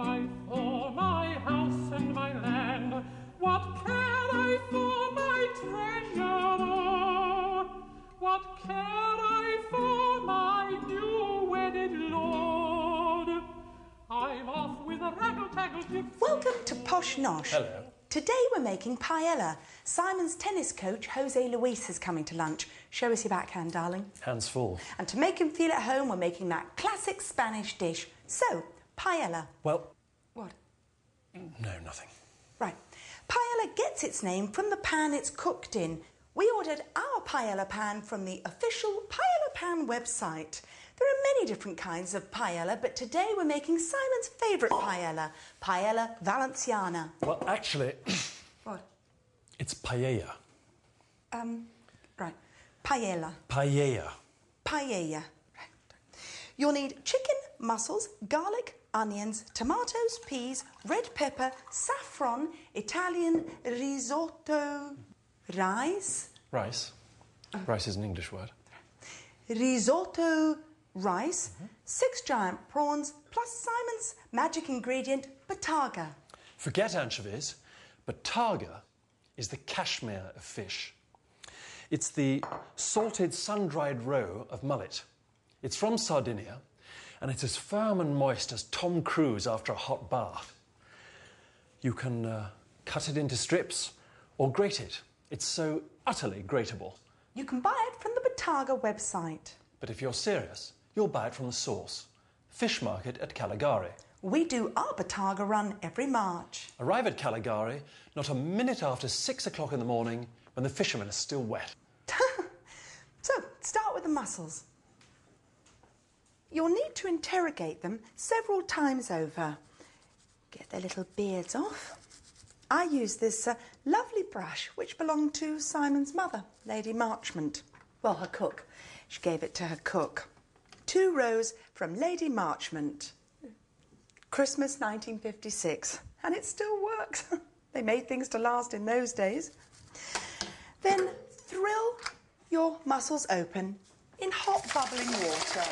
I for my house and my land? What care I for my treasure? What care I for my new wedded lord? I'm off with a raggle-taggle gypsy. Welcome to Posh Nosh. Hello. Today we're making paella. Simon's tennis coach, Jose Luis, is coming to lunch. Show us your backhand, darling. Hands full. And to make him feel at home, we're making that classic Spanish dish. So, paella. Well... What? No, nothing. Right. Paella gets its name from the pan it's cooked in. We ordered our paella pan from the official Paella Pan website. There are many different kinds of paella, but today we're making Simon's favourite paella, Paella Valenciana. Well, actually... What? It's paella. Right. Paella. Paella. Paella. Right. You'll need chicken, mussels, garlic, onions, tomatoes, peas, red pepper, saffron, Italian risotto, rice. Rice. Rice is an English word. Risotto rice, 6 giant prawns, plus Simon's magic ingredient, bataga. Forget anchovies. Bataga is the cashmere of fish. It's the salted, sun-dried roe of mullet. It's from Sardinia, and it's as firm and moist as Tom Cruise after a hot bath. You can cut it into strips or grate it. It's so utterly grateable. You can buy it from the Bataga website. But if you're serious, you'll buy it from the source, Fish Market at Caligari. We do our Bataga run every March. Arrive at Caligari not a minute after 6 o'clock in the morning when the fishermen are still wet. So, start with the mussels. You'll need to interrogate them several times over. Get their little beards off. I use this lovely brush which belonged to Simon's mother, Lady Marchmont. Well, her cook. She gave it to her cook. 2 rows from Lady Marchmont. Christmas 1956. And it still works. They made things to last in those days. Then thrill your mussels open in hot bubbling water.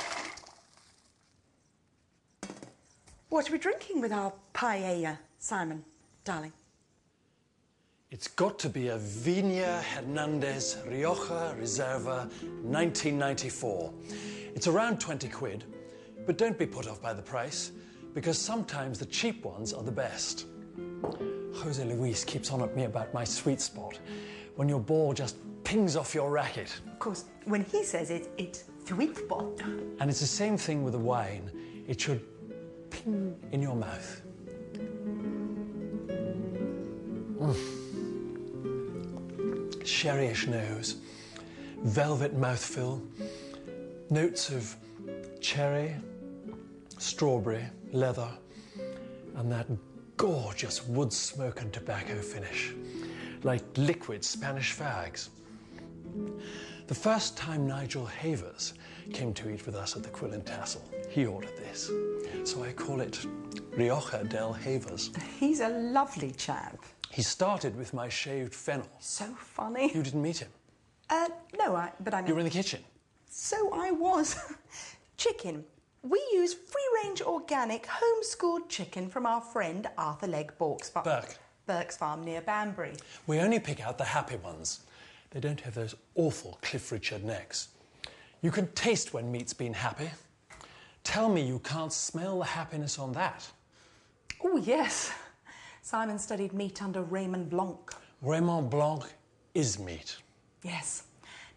What are we drinking with our paella, Simon, darling? It's got to be a Viña Hernandez Rioja Reserva 1994. It's around 20 quid, but don't be put off by the price, because sometimes the cheap ones are the best. Jose Luis keeps on at me about my sweet spot, when your ball just pings off your racket. Of course, when he says it, it's sweet spot. And it's the same thing with the wine. It should ping in your mouth. Sherryish nose, velvet mouthfeel, notes of cherry, strawberry, leather, and that gorgeous wood smoke and tobacco finish, like liquid Spanish fags. The first time Nigel Havers came to eat with us at the Quill and Tassel, he ordered this. So I call it Rioja del Havers. He's a lovely chap. He started with my shaved fennel. So funny. You didn't meet him? No, but I mean... You were in the kitchen? So I was. Chicken. We use free-range organic home-schooled chicken from our friend Arthur Legg Burke's farm near Banbury. We only pick out the happy ones. They don't have those awful Cliff Richard necks. You can taste when meat's been happy. Tell me you can't smell the happiness on that. Oh, yes. Simon studied meat under Raymond Blanc. Raymond Blanc is meat. Yes.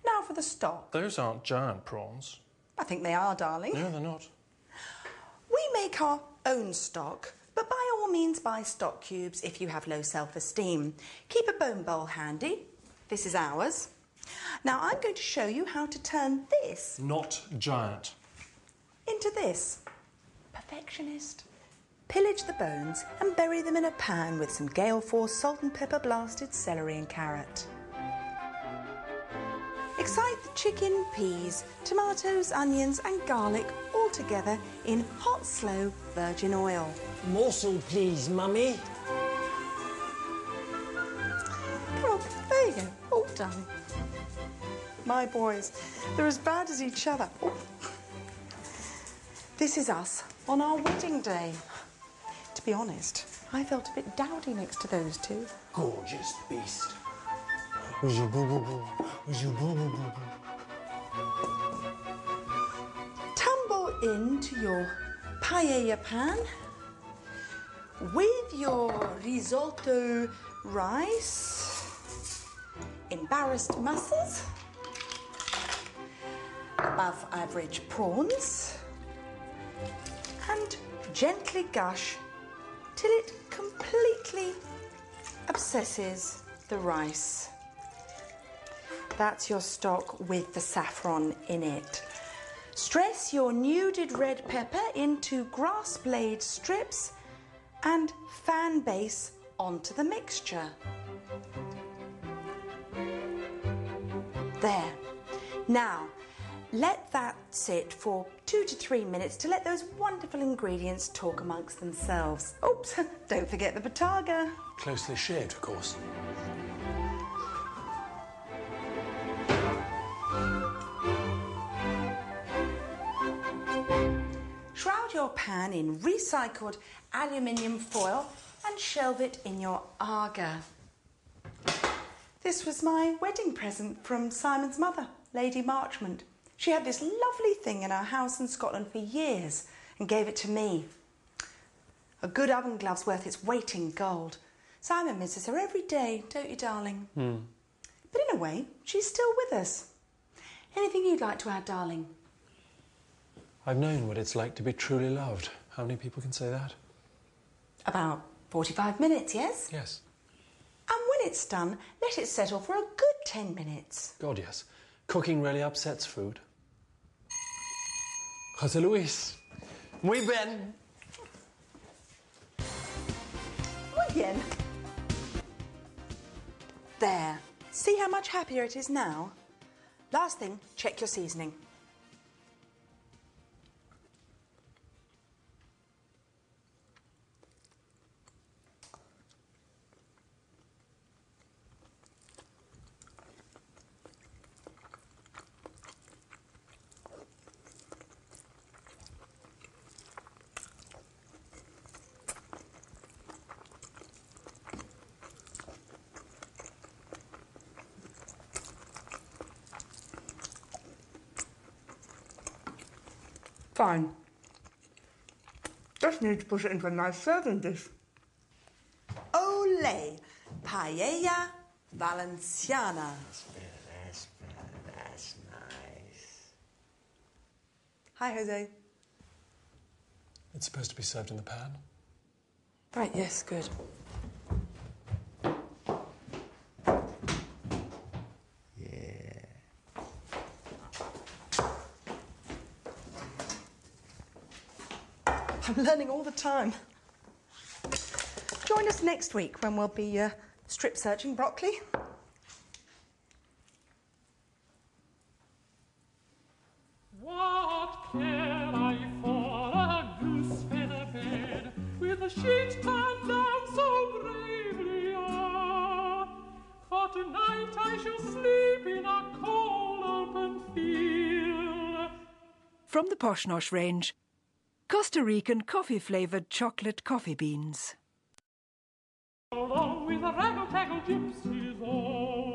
Now for the stock. Those aren't giant prawns. I think they are, darling. No, they're not. We make our own stock, but by all means buy stock cubes if you have low self-esteem. Keep a bone bowl handy. This is ours. Now I'm going to show you how to turn this... Not giant. ...into this. Perfectionist. Pillage the bones and bury them in a pan with some gale force salt and pepper blasted celery and carrot. Excite the chicken, peas, tomatoes, onions and garlic all together in hot, slow virgin oil. Morsel, please, Mummy. Come on, there you go. Oh, darling. My boys, they're as bad as each other. Oh. This is us on our wedding day. To be honest, I felt a bit dowdy next to those two. Gorgeous beast. Tumble into your paella pan with your risotto rice, embarrassed mussels, above average prawns, and gently gush till it completely obsesses the rice. That's your stock with the saffron in it. Stress your nuded red pepper into grass blade strips and fan base onto the mixture. There. Now, let that sit for 2 to 3 minutes to let those wonderful ingredients talk amongst themselves. Oops, don't forget the bataga. Closely shaved, of course. Shroud your pan in recycled aluminium foil and shelve it in your aga. This was my wedding present from Simon's mother, Lady Marchmont. She had this lovely thing in her house in Scotland for years and gave it to me. A good oven glove's worth its weight in gold. Simon misses her every day, don't you, darling? But in a way, she's still with us. Anything you'd like to add, darling? I've known what it's like to be truly loved. How many people can say that? About 45 minutes, yes? Yes. And when it's done, let it settle for a good 10 minutes. God, yes. Cooking really upsets food. José Luis, muy bien. Muy bien. There. See how much happier it is now? Last thing, check your seasoning. Fine. Just need to put it into a nice serving dish. Olé! Paella Valenciana. That's nice. Hi, Jose. It's supposed to be served in the pan. Right, yes, good. I'm learning all the time. Join us next week when we'll be strip searching broccoli. What care I for a goose feather bed with a sheet turned down so bravely? For tonight I shall sleep in a cold open field. From the Posh Nosh range, Costa Rican coffee-flavoured chocolate coffee beans. Along with the raggle-taggle gypsies all.